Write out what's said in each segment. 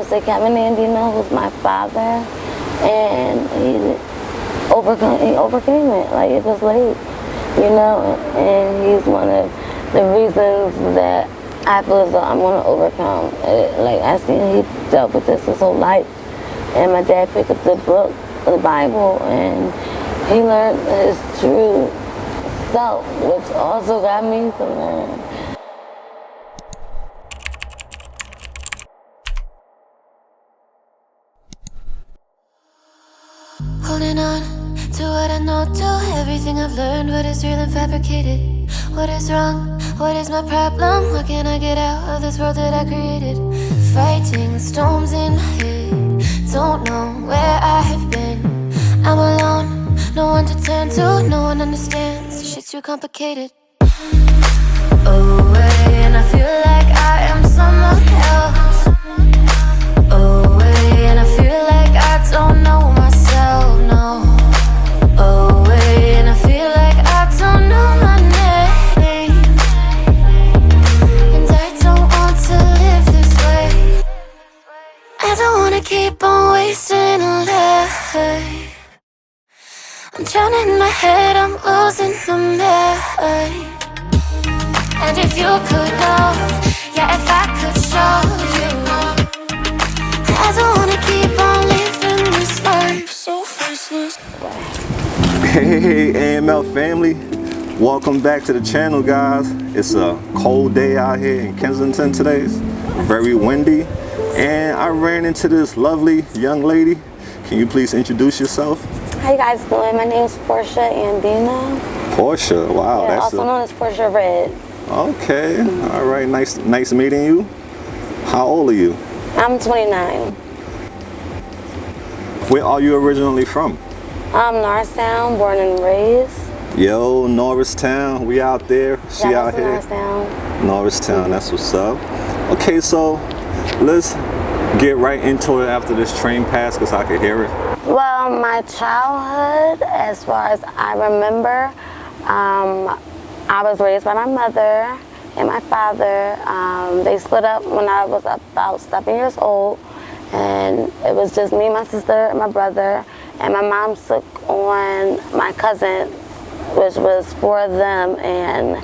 would say Kevin Andino was my father, and he overcame it. Like, it was late, you know, and he's one of the reasons that I feel as though I'm going to overcome it. Like, I seen he dealt with this his whole life, and my dad picked up the book, the Bible, and he learned his true self, which also got me to learn. Holding on to what I know, to everything I've learned, what is real and fabricated, what is wrong, what is my problem, how can I get out of this world that I created, fighting storms in my head, don't know where I have been, I'm alone, no one to turn to, no one understands, shit's too complicated. Away, and I feel like I am someone else. Away, and I feel like I don't know myself, no. Away, and I feel like I don't know my name, and I don't want to live this way. I don't wanna keep on wasting a life. I'm drowning in my head, I'm losing my mind. And if you could know, yeah, if I could show you, I don't wanna keep on living this life so faceless. Hey, AML family, welcome back to the channel, guys. It's a cold day out here in Kensington today. It's very windy, and I ran into this lovely young lady. Can you please introduce yourself? How you guys doing? My name is Porscha Andino. Porscha, wow. Yeah, that's also known as Porscha Red. Okay, all right, nice meeting you. How old are you? I'm 29. Where are you originally from? Norristown, born and raised. Yo, Norristown, we out there. She Yeah, out here. Norristown. Norristown, that's what's up. Okay, so let's get right into it after this train pass, because I can hear it. Well, my childhood, as far as I remember, I was raised by my mother and my father. They split up when I was about 7 years old, and it was just me, my sister, and my brother, and my mom took on my cousin, which was 4 of them, and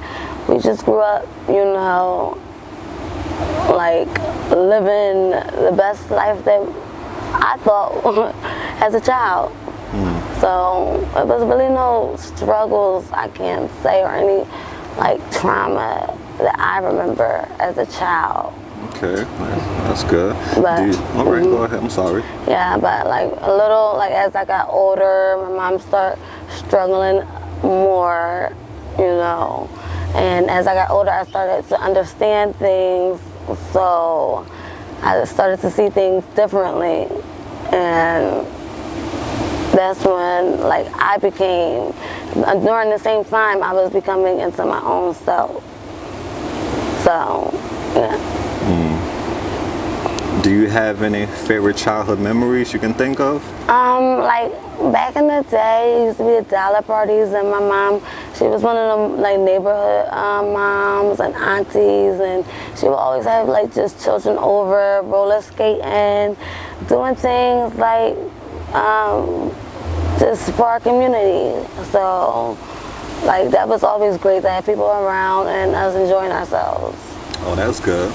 we just grew up, you know, like living the best life that I thought as a child. So it was really no struggles, I can't say, or any like trauma that I remember as a child. Okay, that's good. But, all right, go ahead. I'm sorry. Yeah, but like a little, like as I got older, my mom started struggling more, you know. And as I got older, I started to understand things, so I started to see things differently. And that's when, like, I became, during the same time, I was becoming into my own self. So, yeah. Do you have any favorite childhood memories you can think of? Like back in the day, it used to be the dollar parties, and my mom, she was one of them like neighborhood moms and aunties, and she would always have like just children over, roller skating, doing things like just for our community. So like that was always great to have people around and us enjoying ourselves. Oh, that's good.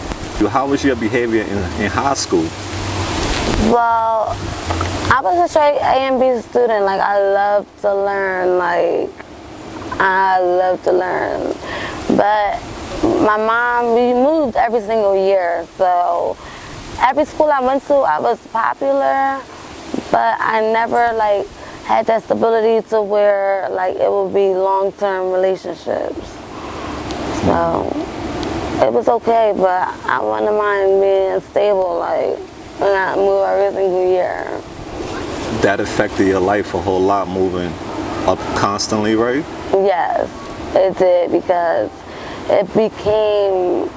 How was your behavior in high school? Well, I was a straight A and B student. Like, I love to learn. Like, I love to learn. But my mom, we moved every single year. So every school I went to, I was popular. But I never, like, had that stability to where, like, it would be long-term relationships. So it was okay, but I wouldn't mind being stable, like, and not move every single year. That affected your life a whole lot, moving up constantly, right? Yes, it did, because it became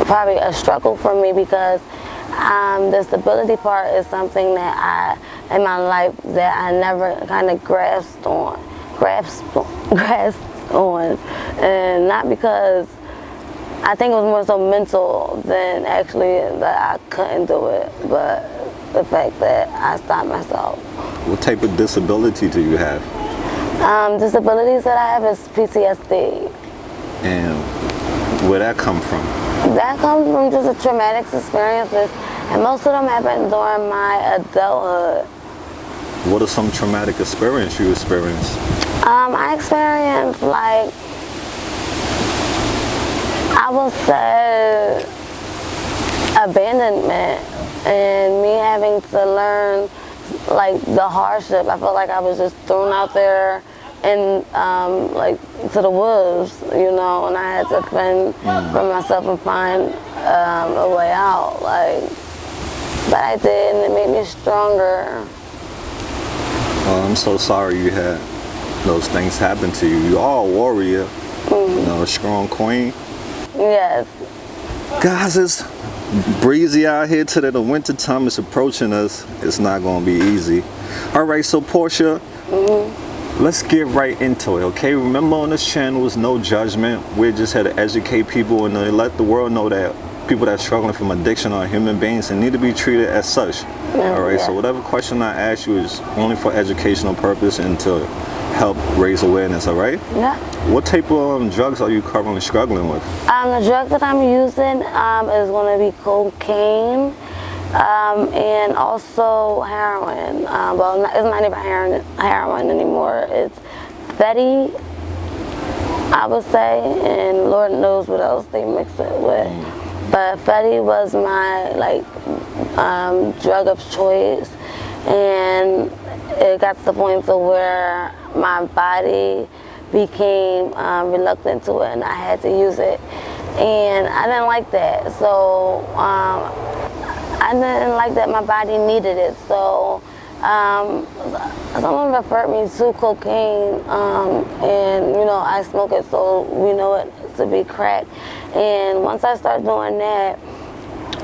probably a struggle for me, because the stability part is something that in my life that I never kind of grasped on, and not because I think it was more so mental than actually that I couldn't do it, but the fact that I stopped myself. What type of disability do you have? Disabilities that I have is PTSD. And where that come from? That comes from just a traumatic experiences, and most of them happened during my adulthood. What are some traumatic experience you experienced? I experienced, like, I would say abandonment and me having to learn, like, the hardship. I felt like I was just thrown out there and like to the wolves, you know, and I had to fend for myself and find a way out. Like, but I did, and it made me stronger. I'm so sorry you had those things happen to you. You are a warrior, you know, a strong queen. Yes. Guys, it's breezy out here today. The winter time is approaching us. It's not going to be easy. All right, so Porscha, let's get right into it, okay? Remember, on this channel is no judgment. We're just here to educate people and to let the world know that people that are struggling from addiction are human beings and need to be treated as such. All right, so whatever question I ask you is only for educational purpose and to help raise awareness, all right? Yeah. What type of drugs are you currently struggling with? The drug that I'm using is going to be cocaine and also heroin. Well, it's not even heroin anymore. It's Fetty, I would say, and Lord knows what else they mix it with. But Fetty was my, like, drug of choice, and it got to the point to where my body became reluctant to it, and I had to use it, and I didn't like that. So I didn't like that my body needed it. So someone referred me to cocaine, and you know, I smoke it, so we know it to be crack. And once I started doing that,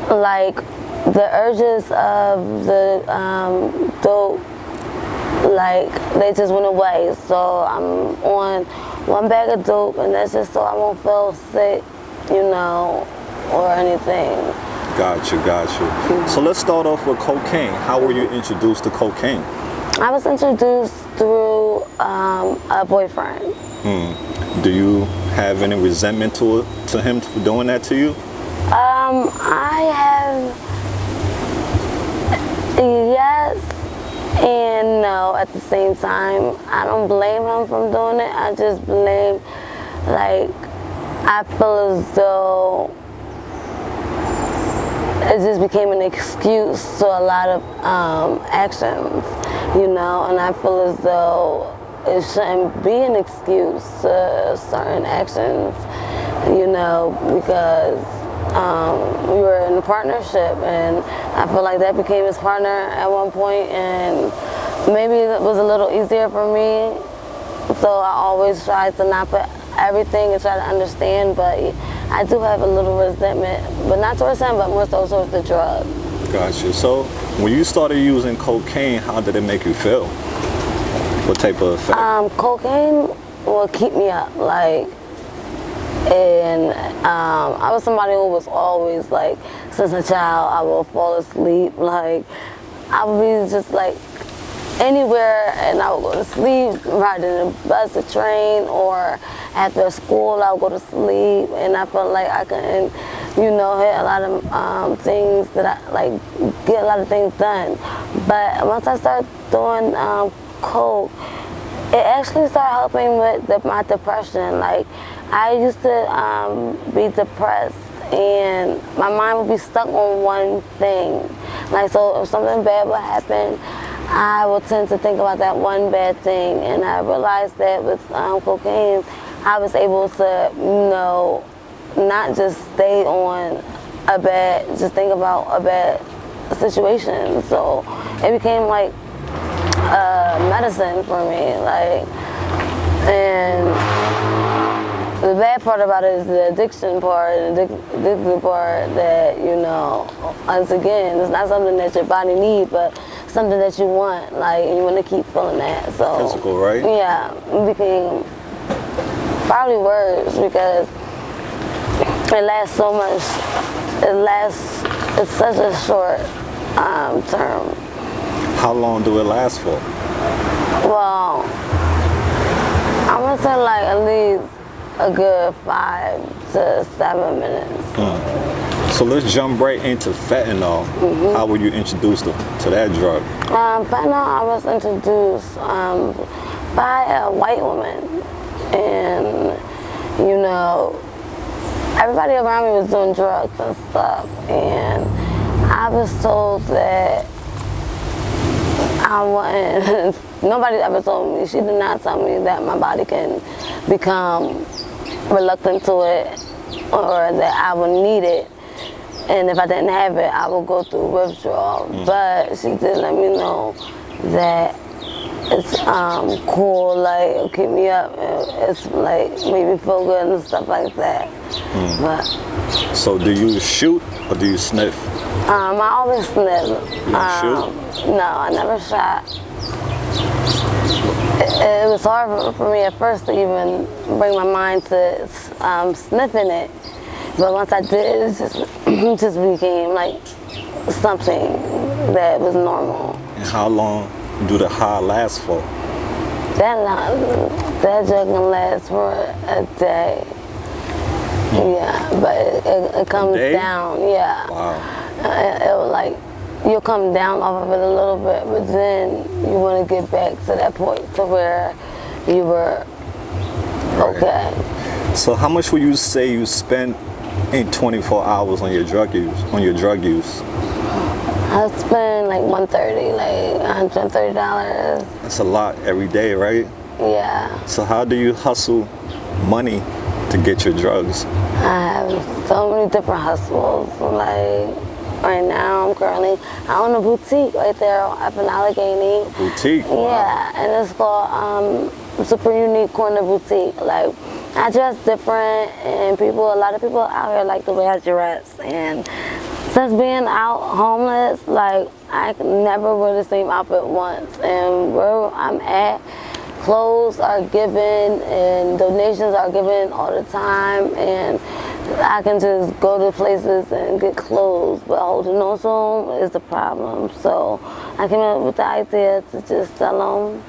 like, the urges of the dope, like, they just went away. So I'm on one bag of dope, and that's just so I won't feel sick, you know, or anything. Gotcha. So let's start off with cocaine. How were you introduced to cocaine? I was introduced through a boyfriend. Do you have any resentment to him for doing that to you? I have, yes and no at the same time. I don't blame him for doing it. I just blame, like, I feel as though it just became an excuse to a lot of actions, you know, and I feel as though it shouldn't be an excuse to certain actions, you know, because we were in a partnership, and I feel like that became his partner at one point, and maybe it was a little easier for me, so I always try to not put everything and try to understand, but I do have a little resentment, but not towards him, but more so towards the drug. Gotcha. So when you started using cocaine, how did it make you feel? What type of effect? Cocaine will keep me up, like, and I was somebody who was always, like, since a child, I will fall asleep, like, I would be just, like, anywhere, and I would go to sleep, riding a bus, a train, or after school, I would go to sleep, and I felt like I couldn't, you know, hit a lot of things that I, like, get a lot of things done. But once I started doing coke, it actually started helping with my depression. Like, I used to be depressed, and my mind would be stuck on one thing. Like, so if something bad would happen, I would tend to think about that one bad thing, and I realized that with cocaine, I was able to, you know, not just stay on a bad, just think about a bad situation. So it became like medicine for me, like, and the bad part about it is the addiction part, and the addictive part that, you know, once again, it's not something that your body needs, but something that you want, like, and you want to keep feeling that. So physical, right? Yeah, it became probably worse because It lasts so much. It's such a short term. How long do it last for? Well, I'm gonna say like at least a good 5 to 7 minutes. So let's jump right into fentanyl. How were you introduced to that drug? Fentanyl, I was introduced by a white woman, and you know, everybody around me was doing drugs and stuff, and I was told that I wasn't. Nobody ever told me. She did not tell me that my body can become reluctant to it, or that I would need it, and if I didn't have it, I would go through withdrawal. But she did let me know that it's cool, like keep me up, it's like make me feel good and stuff like that. But So do you shoot or do you sniff? I always sniff. Shoot? No, I never shot. It was hard for me at first to even bring my mind to sniffing it, but once I did, it just became like something that was normal. And how long do the high last for? That drug can last for a day. Yeah, but it comes down. Yeah. Wow. It was like you'll come down off of it a little bit, but then you want to get back to that point to where you were okay. So how much would you say you spent in 24 hours on your drug use? I spend like $130, like $130. That's a lot every day, right? Yeah. So how do you hustle money to get your drugs? I have so many different hustles. Like right now, I own a boutique right there up in Allegheny. Boutique? Wow. Yeah, and it's called Super Unique Corner Boutique. Like I dress different, and a lot of people out here like the way I dress. And since being out homeless, like I never wear the same outfit once. And where I'm at, clothes are given and donations are given all the time, and I can just go to places and get clothes, but holding on to them is the problem. So I came up with the idea to just sell them,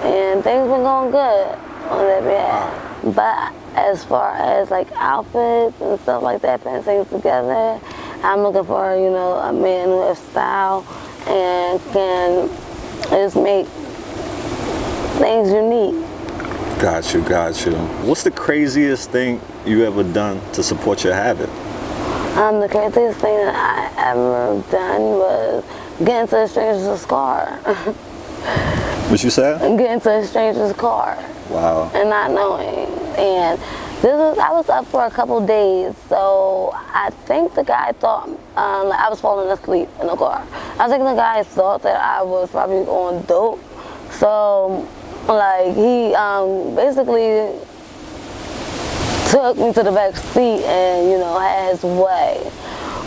and things been going good on that behalf. But as far as like outfits and stuff like that, putting things together, I'm looking for, you know, a man who has style and can just make things unique. Got you. What's the craziest thing you ever done to support your habit? The craziest thing that I ever done was get into a stranger's car. What you said? Get into a stranger's car. Wow. And not knowing. And I was up for a couple days, so I think the guy thought like I was falling asleep in the car. I think the guy thought that I was probably on dope. So like he basically took me to the back seat and, you know, had his way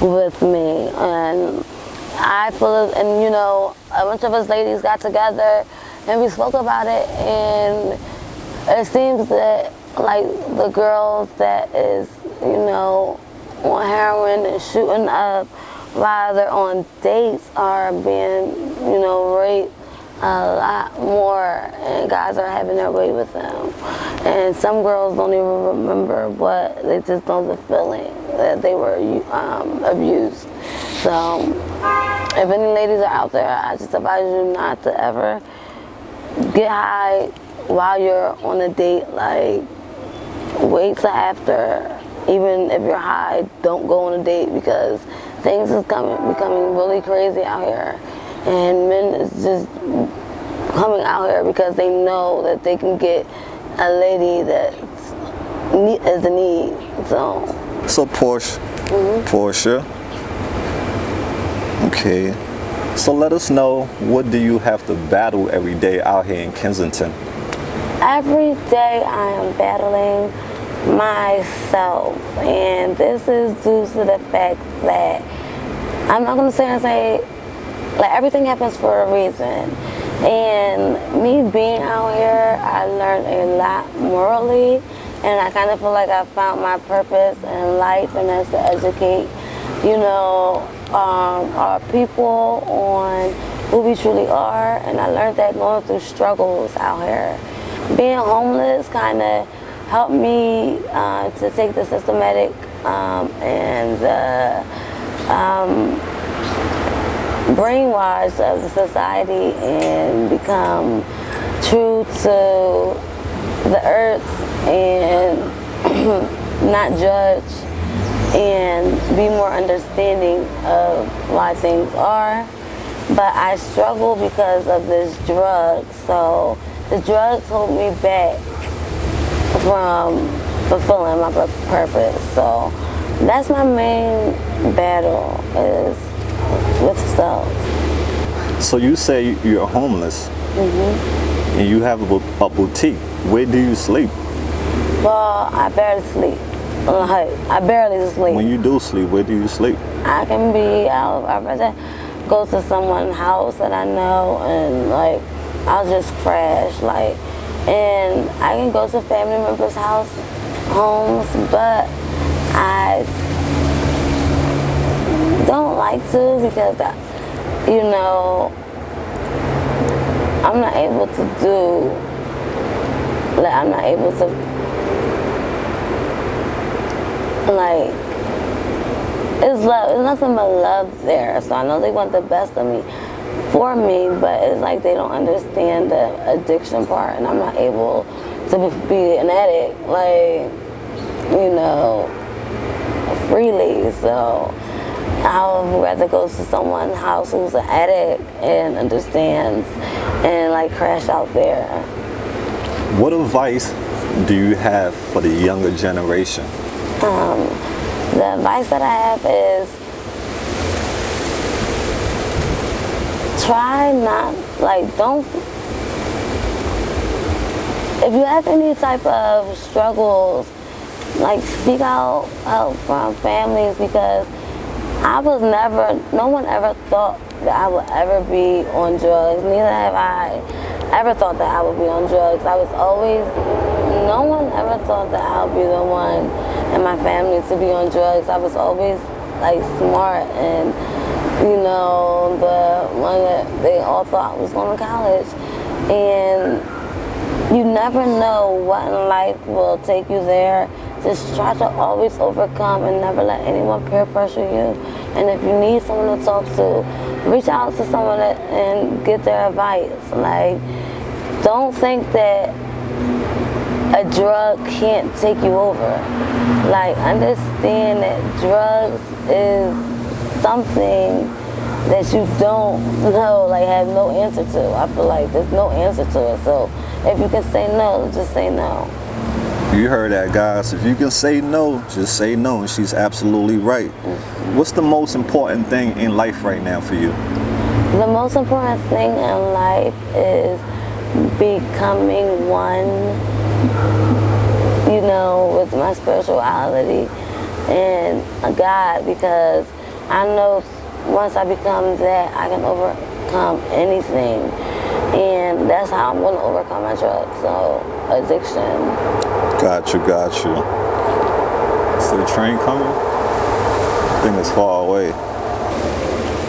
with me. And and you know, a bunch of us ladies got together and we spoke about it, and it seems that like the girls that is, you know, on heroin and shooting up while they're on dates are being, you know, raped a lot more, and guys are having their way with them. And some girls don't even remember what, they just know the feeling that they were abused. So if any ladies are out there, I just advise you not to ever get high while you're on a date. Like, wait till after. Even if you're high, don't go on a date, because things is becoming really crazy out here. And men is just coming out here because they know that they can get a lady that is a need. So Porscha. Okay. So let us know, what do you have to battle every day out here in Kensington? Every day I am battling myself, and this is due to the fact that I'm not going to sit here and say, like, everything happens for a reason. And me being out here, I learned a lot morally and I kind of feel like I found my purpose in life, and that's to educate, you know, our people on who we truly are. And I learned that going through struggles out here. Being homeless kind of helped me to take the systematic and brainwash of the society and become true to the earth and not judge and be more understanding of why things are. But I struggle because of this drug, so the drugs hold me back from fulfilling my purpose. So that's my main battle, is with stuff. So you say you're homeless, and you have a boutique. Where do you sleep? Well, I barely sleep. Like, I barely sleep. When you do sleep, where do you sleep? I can be out. I'd rather go to someone's house that I know, and like I'll just crash. Like, and I can go to family members' homes, but I don't like to because you know, I'm not able to do. Like, I'm not able to. Like, it's love. It's nothing but love there. So I know they want the best of me for me, but it's like they don't understand the addiction part, and I'm not able to be an addict, like, you know, freely. So I would rather go to someone's house who's an addict and understands and like crash out there. What advice do you have for the younger generation? The advice that I have is try not, like, don't, if you have any type of struggles, like, seek out help from families, because I was never, no one ever thought that I would ever be on drugs. Neither have I ever thought that I would be on drugs. I was always, no one ever thought that I would be the one in my family to be on drugs. I was always like smart and, you know, the one that they all thought was going to college. And you never know what in life will take you there. Just try to always overcome and never let anyone peer pressure you. And if you need someone to talk to, reach out to someone and get their advice. Like, don't think that a drug can't take you over. Like, understand that drugs is something that you don't know, like, have no answer to. I feel like there's no answer to it. So if you can say no, just say no. You heard that, guys. If you can say no, just say no. And she's absolutely right. What's the most important thing in life right now for you? The most important thing in life is becoming one, you know, with my spirituality and God, because I know once I become that, I can overcome anything. And that's how I'm going to overcome my drugs, so addiction. Got you. See the train coming? I think it's far away.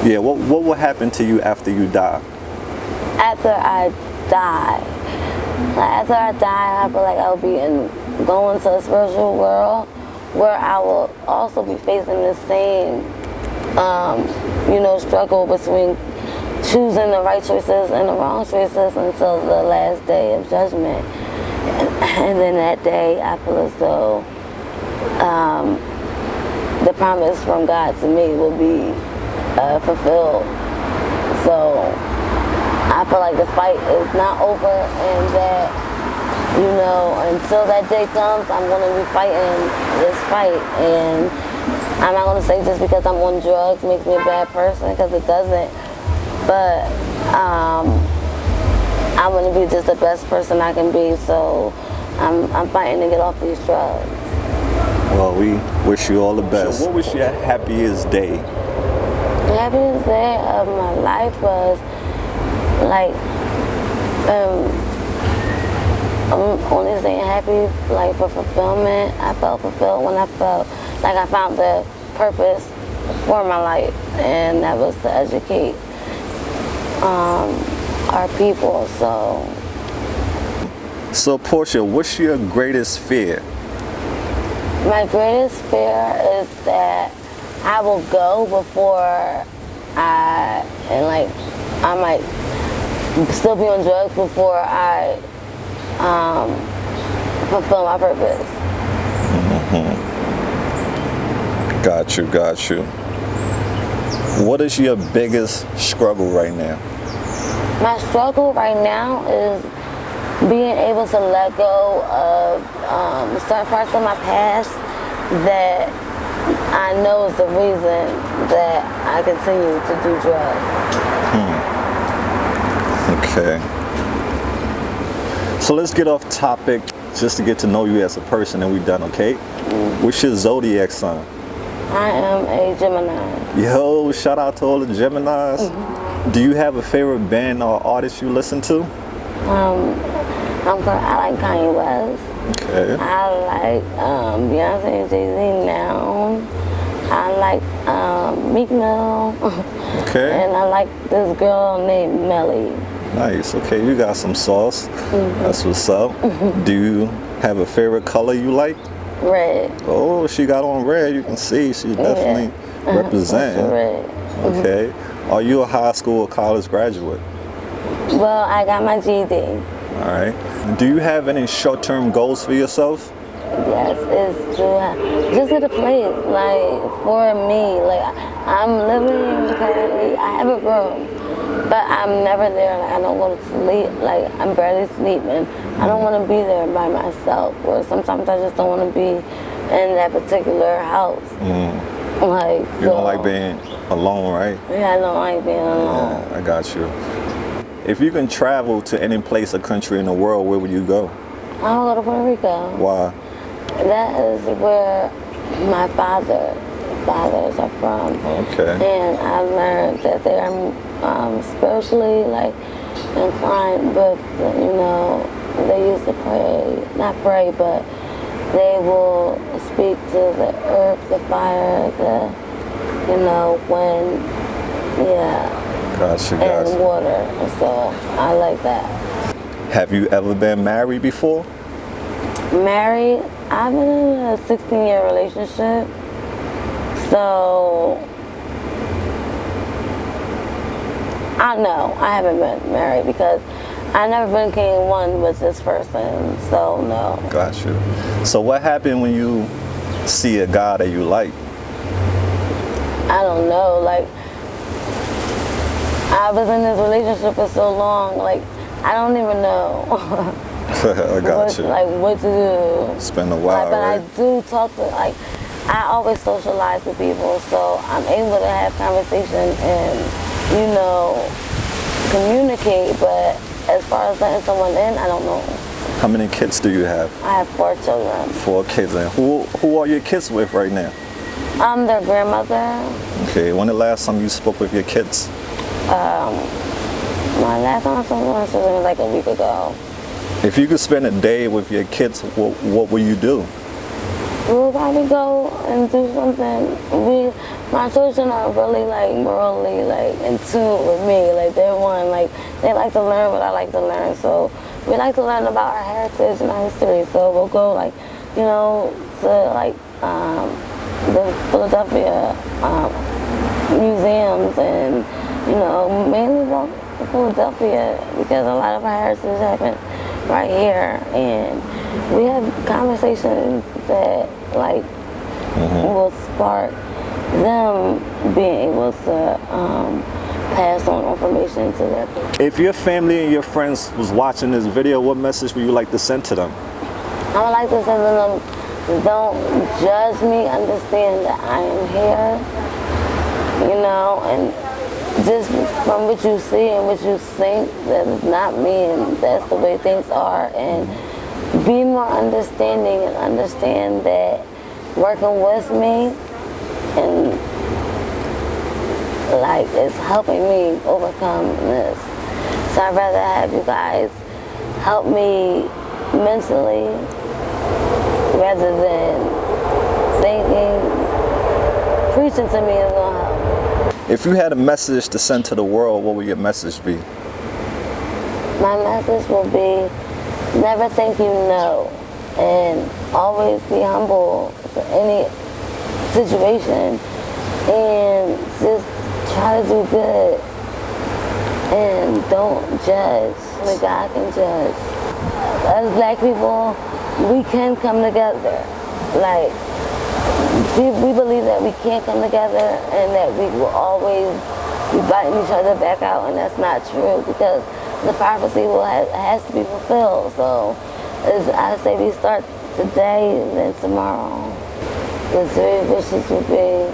Yeah, what will happen to you after you die? After I die, I feel like I'll be going to a spiritual world where I will also be facing the same, you know, struggle between choosing the right choices and the wrong choices until the last day of judgment. And then that day, I feel as though the promise from God to me will be fulfilled. So I feel like the fight is not over, and that, you know, until that day comes, I'm going to be fighting this fight. And I'm not going to say just because I'm on drugs makes me a bad person, because it doesn't. But I want to be just the best person I can be, so I'm fighting to get off these drugs. Well, we wish you all the best. So what was your happiest day? The happiest day of my life was like I'm only saying happy, like, for fulfillment. I felt fulfilled when I felt like I found the purpose for my life, and that was to educate our people. So Porscha, what's your greatest fear? My greatest fear is that I will go before I might still be on drugs before I fulfill my purpose. Got you. What is your biggest struggle right now? My struggle right now is being able to let go of certain parts of my past that I know is the reason that I continue to do drugs. Okay. So let's get off topic just to get to know you as a person, and we're done, okay? What's your zodiac sign? I am a Gemini. Yo, shout out to all the Geminis. Do you have a favorite band or artist you listen to? I like Kanye West. Okay. I like Beyonce and Jay-Z now. I like Meek Mill. Okay. And I like this girl named Melly. Nice. Okay, you got some sauce. That's what's up. Do you have a favorite color you like? Red. Oh, she got on red. You can see she's definitely representing. Red. Okay. Are you a high school or college graduate? Well, I got my GED. All right. Do you have any short-term goals for yourself? Yes, it's to just get a place, like, for me. Like, I'm living currently, I have a room, but I'm never there. Like, I don't go to sleep. Like, I'm barely sleeping. I don't want to be there by myself, or sometimes I just don't want to be in that particular house. Like, You don't like being alone, right? Yeah, I don't like being alone. Yeah, I got you. If you can travel to any place or country in the world, where would you go? I'll go to Puerto Rico. Why? That is where my fathers are from. Okay. And I learned that they are spiritually, like, inclined, but, you know, they used to pray, not pray, but they will speak to the earth, the fire, the, you know, wind, Gotcha. and water. So I like that. Have you ever been married before? Married, I've been in a 16-year relationship. So I know I haven't been married because I never became one with this person. So no. Got you. So what happened when you see a guy that you like? I don't know. Like, I was in this relationship for so long. Like, I don't even know. I got you. Like, what to do. It's been a while, Like, but right? I do talk to, like, I always socialize with people, so I'm able to have conversation and, you know, communicate, but as far as letting someone in, I don't know. How many kids do you have? I have 4 children. 4 kids. And who are your kids with right now? I'm their grandmother. Okay, when the last time you spoke with your kids? My last time I spoke with my children was like a week ago. If you could spend a day with your kids, what would you do? We'll probably go and do something. My children are really, like, morally, like, in tune with me. Like, they're one, like, they like to learn what I like to learn. So we like to learn about our heritage and our history. So we'll go, like, you know, to, like, the Philadelphia museums and, you know, mainly go to Philadelphia because a lot of our heritage happened right here. And we have conversations that, like, will spark them being able to pass on information to their people. If your family and your friends was watching this video, what message would you like to send to them? I would like to say to them, don't judge me, understand that I am here, you know, and just from what you see and what you think, that it's not me and that's the way things are, and be more understanding and understand that working with me and, like, it's helping me overcome this. So I'd rather have you guys help me mentally rather than thinking. Preaching to me is gonna help. If you had a message to send to the world, what would your message be? My message will be, never think you know, and always be humble to any situation, and just try to do good, and don't judge. Only God can judge. As black people, we can come together. Like, we believe that we can't come together and that we will always be biting each other back out, and that's not true, because the prophecy has to be fulfilled. So I say we start today and then tomorrow. The 3 wishes would be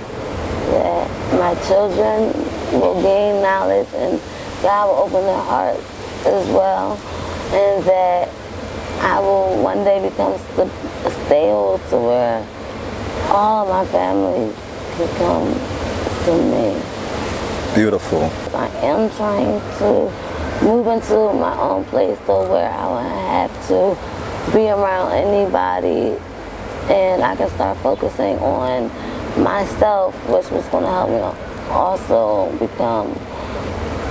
that my children will gain knowledge and God will open their hearts as well, and that I will one day become stable to where all my family can come to me. Beautiful. I am trying to move into my own place though, where I won't have to be around anybody, and I can start focusing on myself, which was going to help me also become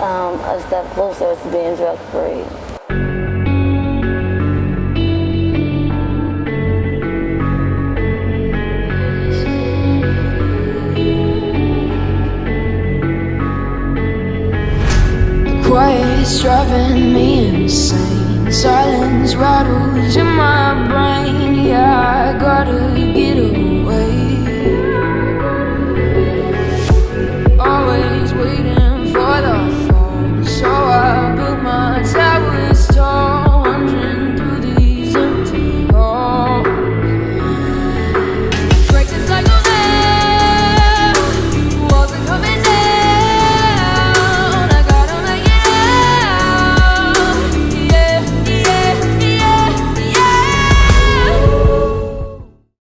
a step closer to being drug free. Quiet's driving me insane. Silence rattles in my brain. Yeah, I go